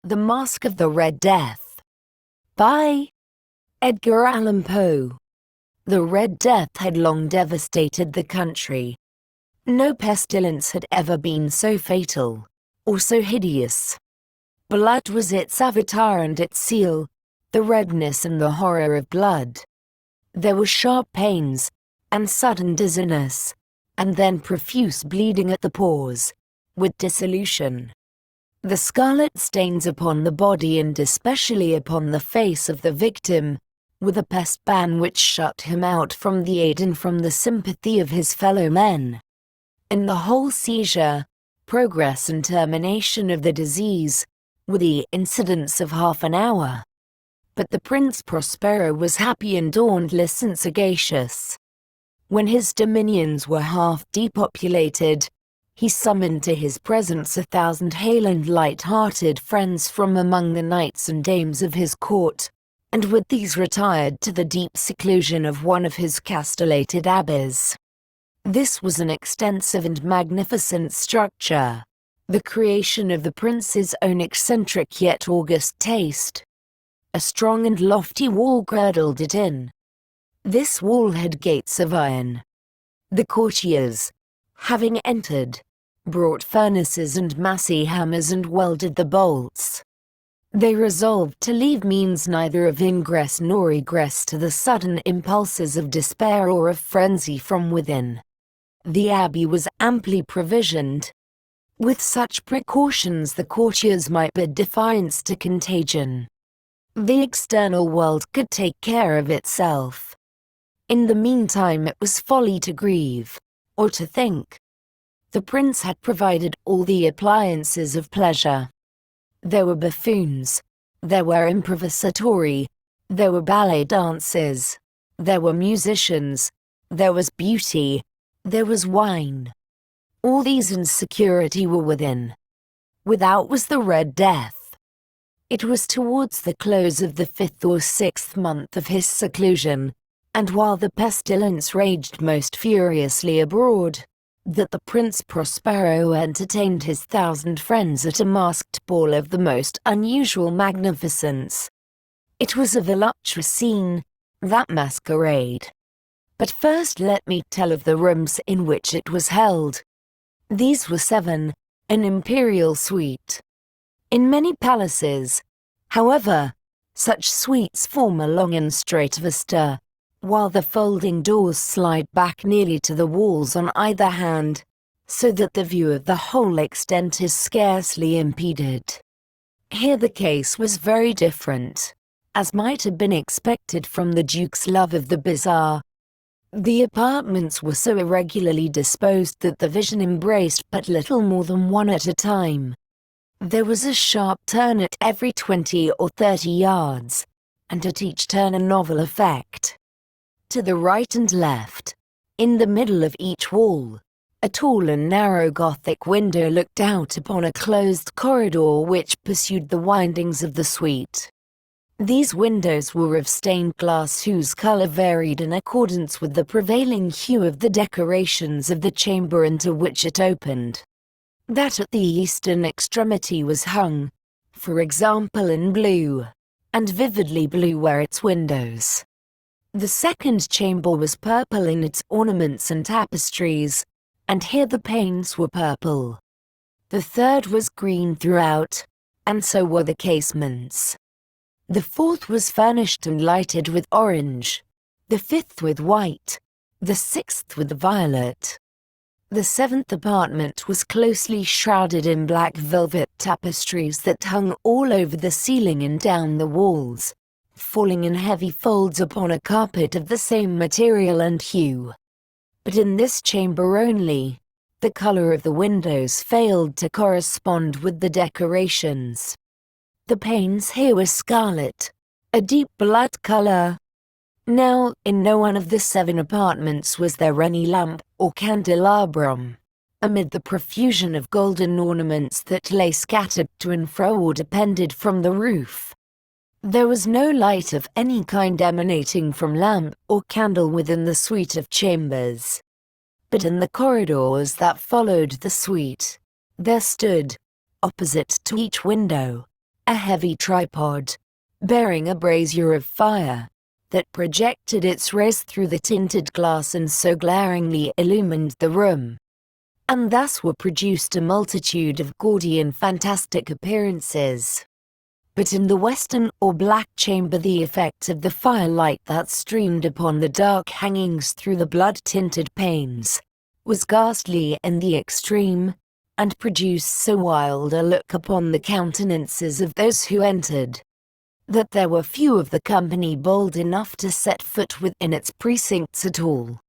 The Masque of the Red Death by Edgar Allan Poe. The Red Death had long devastated the country. No pestilence had ever been so fatal, or so hideous. Blood was its avatar and its seal, the redness and the horror of blood. There were sharp pains, and sudden dizziness, and then profuse bleeding at the pores, with dissolution. The scarlet stains upon the body and especially upon the face of the victim, were the pest ban which shut him out from the aid and from the sympathy of his fellow men. In the whole seizure, progress and termination of the disease were the incidents of half an hour. But the Prince Prospero was happy and dauntless and sagacious. When his dominions were half depopulated, he summoned to his presence 1,000 hale and light-hearted friends from among the knights and dames of his court, and with these retired to the deep seclusion of one of his castellated abbeys. This was an extensive and magnificent structure, the creation of the prince's own eccentric yet august taste. A strong and lofty wall girdled it in. This wall had gates of iron. The courtiers, having entered, brought furnaces and massy hammers and welded the bolts. They resolved to leave means neither of ingress nor egress to the sudden impulses of despair or of frenzy from within. The abbey was amply provisioned. With such precautions the courtiers might bid defiance to contagion. The external world could take care of itself. In the meantime it was folly to grieve, or to think. The prince had provided all the appliances of pleasure. There were buffoons, there were improvisatori, there were ballet dances, there were musicians, there was beauty, there was wine. All these in security were within. Without was the Red Death. It was towards the close of the 5th or 6th month of his seclusion, and while the pestilence raged most furiously abroad, that the Prince Prospero entertained his 1,000 friends at a masked ball of the most unusual magnificence. It was a voluptuous scene, that masquerade. But first let me tell of the rooms in which it was held. These were 7, an imperial suite. In many palaces, however, such suites form a long and straight vista, while the folding doors slide back nearly to the walls on either hand, so that the view of the whole extent is scarcely impeded. Here the case was very different, as might have been expected from the Duke's love of the bizarre. The apartments were so irregularly disposed that the vision embraced but little more than one at a time. There was a sharp turn at every 20 or 30 yards, and at each turn a novel effect. To the right and left, in the middle of each wall, a tall and narrow Gothic window looked out upon a closed corridor which pursued the windings of the suite. These windows were of stained glass whose color varied in accordance with the prevailing hue of the decorations of the chamber into which it opened. That at the eastern extremity was hung, for example, in blue, and vividly blue were its windows. The second chamber was purple in its ornaments and tapestries, and here the panes were purple. The third was green throughout, and so were the casements. The fourth was furnished and lighted with orange, the fifth with white, the sixth with violet. The 7th apartment was closely shrouded in black velvet tapestries that hung all over the ceiling and down the walls, falling in heavy folds upon a carpet of the same material and hue. But in this chamber only, the color of the windows failed to correspond with the decorations. The panes here were scarlet, a deep blood color. Now, in no one of the 7 apartments was there any lamp or candelabrum, amid the profusion of golden ornaments that lay scattered to and fro or depended from the roof. There was no light of any kind emanating from lamp or candle within the suite of chambers. But in the corridors that followed the suite, there stood, opposite to each window, a heavy tripod, bearing a brazier of fire, that projected its rays through the tinted glass and so glaringly illumined the room. And thus were produced a multitude of gaudy and fantastic appearances. But in the western or black chamber the effect of the firelight that streamed upon the dark hangings through the blood-tinted panes was ghastly in the extreme, and produced so wild a look upon the countenances of those who entered, that there were few of the company bold enough to set foot within its precincts at all.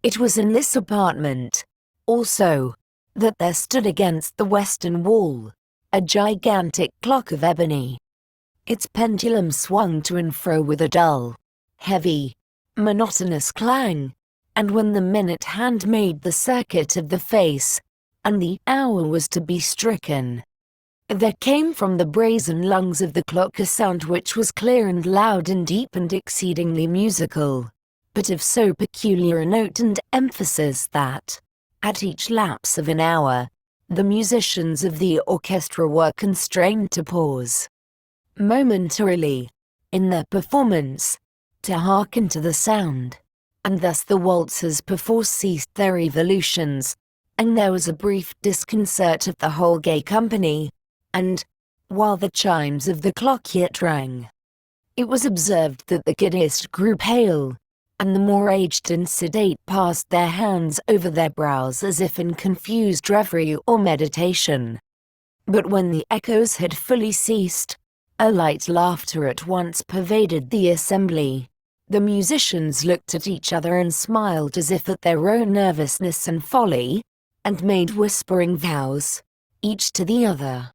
It was in this apartment, also, that there stood against the western wall a gigantic clock of ebony. Its pendulum swung to and fro with a dull, heavy, monotonous clang, and when the minute hand made the circuit of the face, and the hour was to be stricken, there came from the brazen lungs of the clock a sound which was clear and loud and deep and exceedingly musical, but of so peculiar a note and emphasis that, at each lapse of an hour, the musicians of the orchestra were constrained to pause momentarily in their performance to hearken to the sound, and thus the waltzers perforce ceased their evolutions, and there was a brief disconcert of the whole gay company, and, while the chimes of the clock yet rang, it was observed that the giddiest grew pale, and the more aged and sedate passed their hands over their brows as if in confused reverie or meditation. But when the echoes had fully ceased, a light laughter at once pervaded the assembly. The musicians looked at each other and smiled as if at their own nervousness and folly, and made whispering vows, each to the other,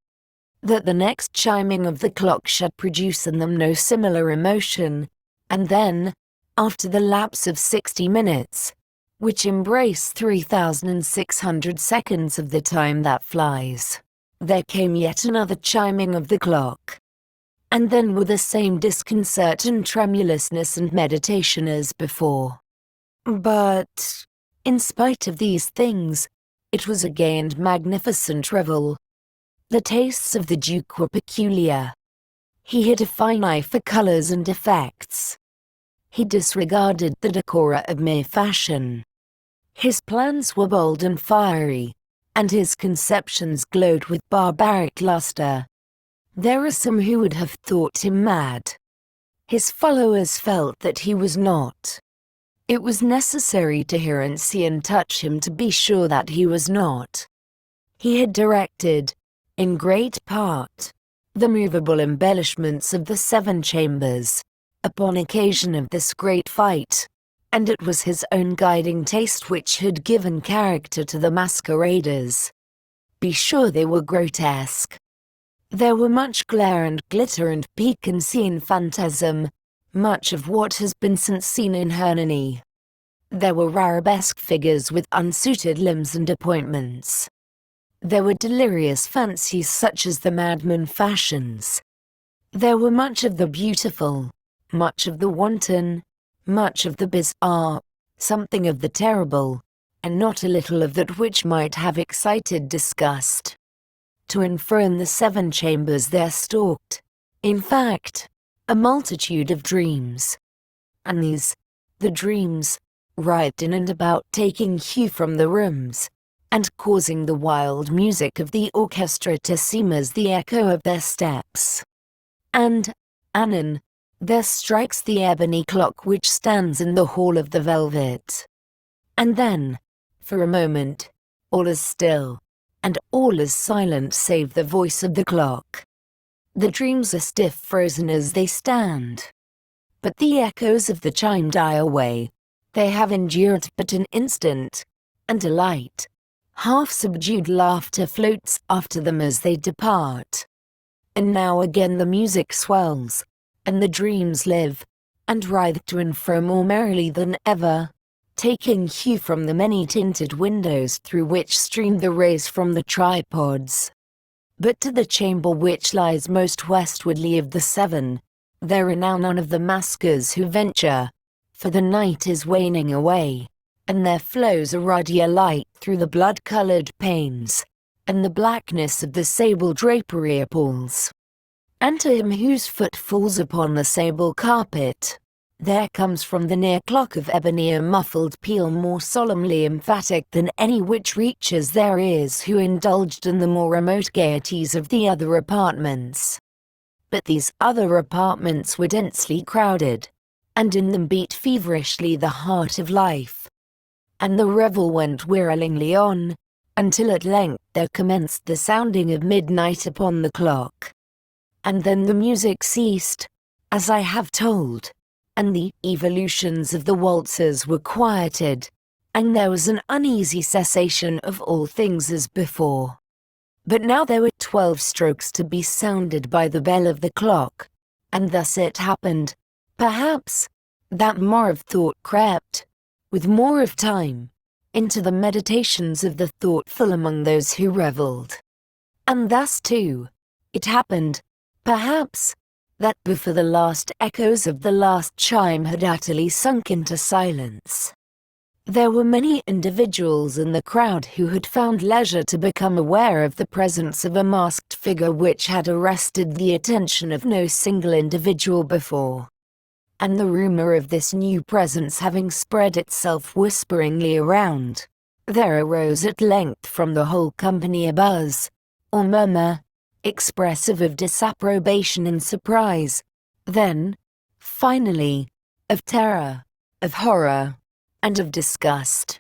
that the next chiming of the clock should produce in them no similar emotion, and then, after the lapse of 60 minutes, which embrace 3,600 seconds of the time that flies, there came yet another chiming of the clock. And then with the same disconcert and tremulousness and meditation as before. But, in spite of these things, it was a gay and magnificent revel. The tastes of the Duke were peculiar. He had a fine eye for colors and effects. He disregarded the decora of mere fashion. His plans were bold and fiery, and his conceptions glowed with barbaric luster. There are some who would have thought him mad. His followers felt that he was not. It was necessary to hear and see and touch him to be sure that he was not. He had directed, in great part, the movable embellishments of the 7 chambers, upon occasion of this great fight, and it was his own guiding taste which had given character to the masqueraders. Be sure they were grotesque. There were much glare and glitter and piquancy in phantasm, much of what has been since seen in Hernani. There were arabesque figures with unsuited limbs and appointments. There were delirious fancies such as the madman fashions. There were much of the beautiful, much of the wanton, much of the bizarre, something of the terrible, and not a little of that which might have excited disgust. To and fro in the 7 chambers there stalked, in fact, a multitude of dreams. And these, the dreams, writhed in and about taking hue from the rooms, and causing the wild music of the orchestra to seem as the echo of their steps. And, anon, there strikes the ebony clock which stands in the hall of the velvet. And then, for a moment, all is still, and all is silent save the voice of the clock. The dreams are stiff frozen as they stand. But the echoes of the chime die away. They have endured but an instant, and a light, half-subdued laughter floats after them as they depart. And now again the music swells, and the dreams live, and writhe to and fro more merrily than ever, taking hue from the many-tinted windows through which stream the rays from the tripods. But to the chamber which lies most westwardly of the 7, there are now none of the maskers who venture, for the night is waning away, and there flows a ruddier light through the blood-colored panes, and the blackness of the sable drapery appalls. and to him whose foot falls upon the sable carpet, there comes from the near clock of ebony a muffled peal more solemnly emphatic than any which reaches their ears who indulged in the more remote gaieties of the other apartments. But these other apartments were densely crowded, and in them beat feverishly the heart of life. And the revel went whirlingly on, until at length there commenced the sounding of midnight upon the clock. And then the music ceased, as I have told, and the evolutions of the waltzers were quieted, and there was an uneasy cessation of all things as before. But now there were 12 strokes to be sounded by the bell of the clock, and thus it happened, perhaps, that more of thought crept, with more of time, into the meditations of the thoughtful among those who revelled. And thus too, it happened, perhaps, that before the last echoes of the last chime had utterly sunk into silence, there were many individuals in the crowd who had found leisure to become aware of the presence of a masked figure which had arrested the attention of no single individual before. And the rumor of this new presence having spread itself whisperingly around, there arose at length from the whole company a buzz, or murmur, expressive of disapprobation and surprise, then, finally, of terror, of horror, and of disgust.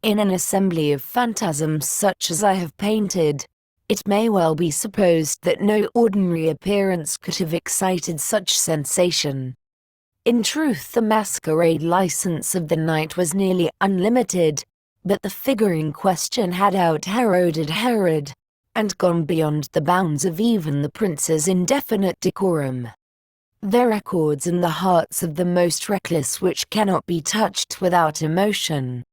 In an assembly of phantasms such as I have painted, it may well be supposed that no ordinary appearance could have excited such sensation. In truth, the masquerade license of the night was nearly unlimited, but the figure in question had out-Heroded Herod, and gone beyond the bounds of even the prince's indefinite decorum. There are chords in the hearts of the most reckless which cannot be touched without emotion.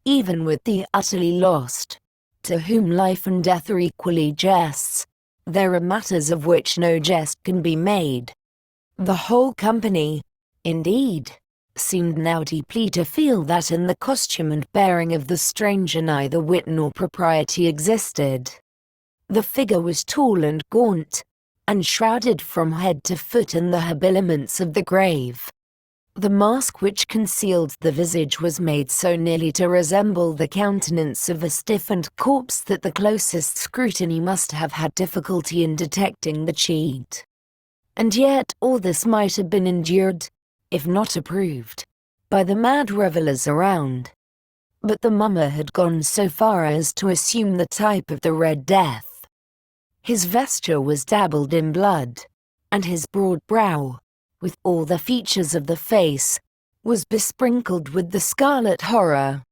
Even with the utterly lost, to whom life and death are equally jests, there are matters of which no jest can be made. The whole company, indeed, seemed now deeply to feel that in the costume and bearing of the stranger neither wit nor propriety existed. The figure was tall and gaunt, and shrouded from head to foot in the habiliments of the grave. The mask which concealed the visage was made so nearly to resemble the countenance of a stiffened corpse that the closest scrutiny must have had difficulty in detecting the cheat. And yet all this might have been endured, if not approved, by the mad revellers around. But the mummer had gone so far as to assume the type of the Red Death. His vesture was dabbled in blood, and his broad brow, with all the features of the face, was besprinkled with the scarlet horror.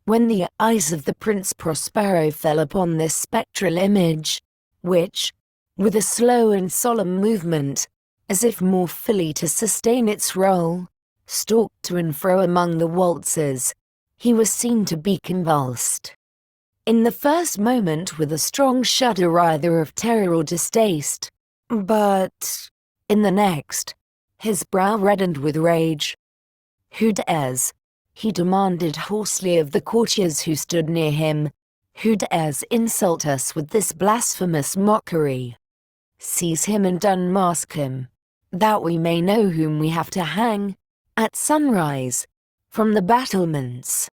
When the eyes of the Prince Prospero fell upon this spectral image, which, with a slow and solemn movement, as if more fully to sustain its rôle, stalked to and fro among the waltzers, he was seen to be convulsed. In the first moment with a strong shudder either of terror or distaste, but, in the next, his brow reddened with rage. "Who dares?" he demanded hoarsely of the courtiers who stood near him. "Who dares insult us with this blasphemous mockery? Seize him and unmask him, that we may know whom we have to hang, at sunrise, from the battlements."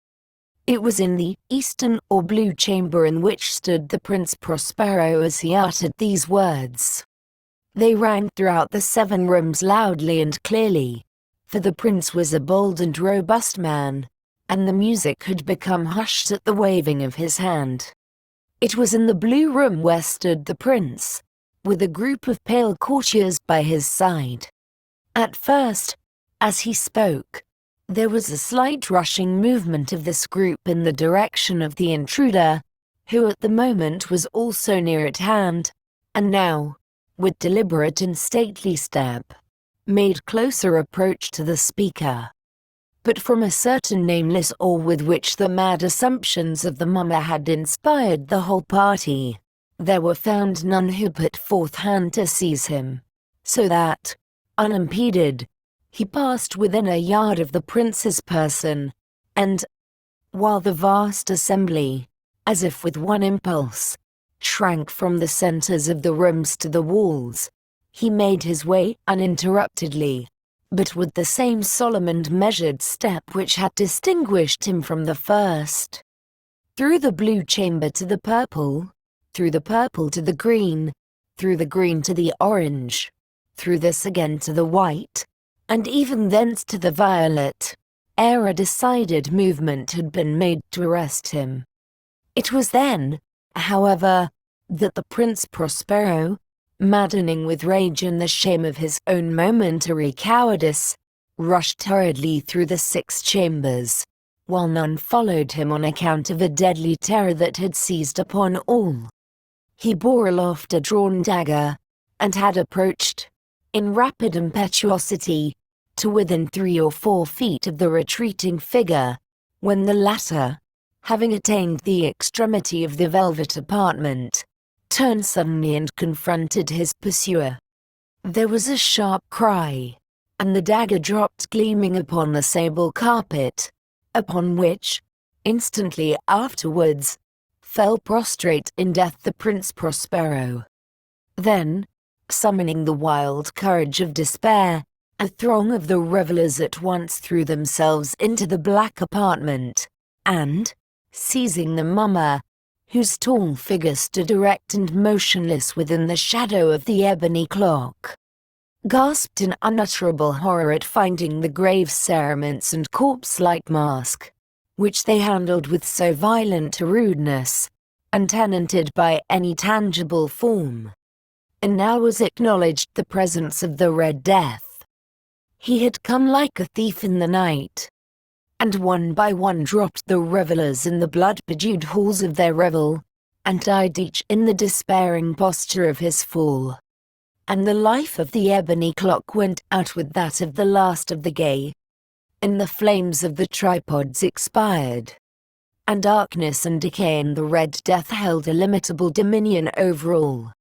It was in the eastern or blue chamber in which stood the Prince Prospero as he uttered these words. They rang throughout the 7 rooms loudly and clearly, for the prince was a bold and robust man, and the music had become hushed at the waving of his hand. It was in the blue room where stood the prince, with a group of pale courtiers by his side. At first, as he spoke, there was a slight rushing movement of this group in the direction of the intruder, who at the moment was also near at hand, and now, with deliberate and stately step, made closer approach to the speaker. But from a certain nameless awe with which the mad assumptions of the mummer had inspired the whole party, there were found none who put forth hand to seize him, so that, unimpeded, he passed within a yard of the prince's person, and, while the vast assembly, as if with one impulse, shrank from the centers of the rooms to the walls, He made his way uninterruptedly, but with the same solemn and measured step which had distinguished him from the first. Through the blue chamber to the purple, through the purple to the green, through the green to the orange, through this again to the white, and even thence to the violet, ere a decided movement had been made to arrest him. It was then, however, that the Prince Prospero, maddening with rage and the shame of his own momentary cowardice, rushed hurriedly through the 6 chambers, while none followed him on account of a deadly terror that had seized upon all. He bore aloft a drawn dagger, and had approached, in rapid impetuosity, to within 3 or 4 feet of the retreating figure, when the latter, having attained the extremity of the velvet apartment, turned suddenly and confronted his pursuer. There was a sharp cry, and the dagger dropped gleaming upon the sable carpet, upon which, instantly afterwards, fell prostrate in death the Prince Prospero. Then, summoning the wild courage of despair, a throng of the revellers at once threw themselves into the black apartment, and, seizing the mummer, whose tall figure stood erect and motionless within the shadow of the ebony clock, gasped in unutterable horror at finding the grave cerements and corpse-like mask, which they handled with so violent a rudeness, untenanted by any tangible form. And now was acknowledged the presence of the Red Death. He had come like a thief in the night, and one by one dropped the revellers in the blood-bedewed halls of their revel, and died each in the despairing posture of his fall. And the life of the ebony clock went out with that of the last of the gay, and the flames of the tripods expired, and darkness and decay and the Red Death held illimitable dominion over all.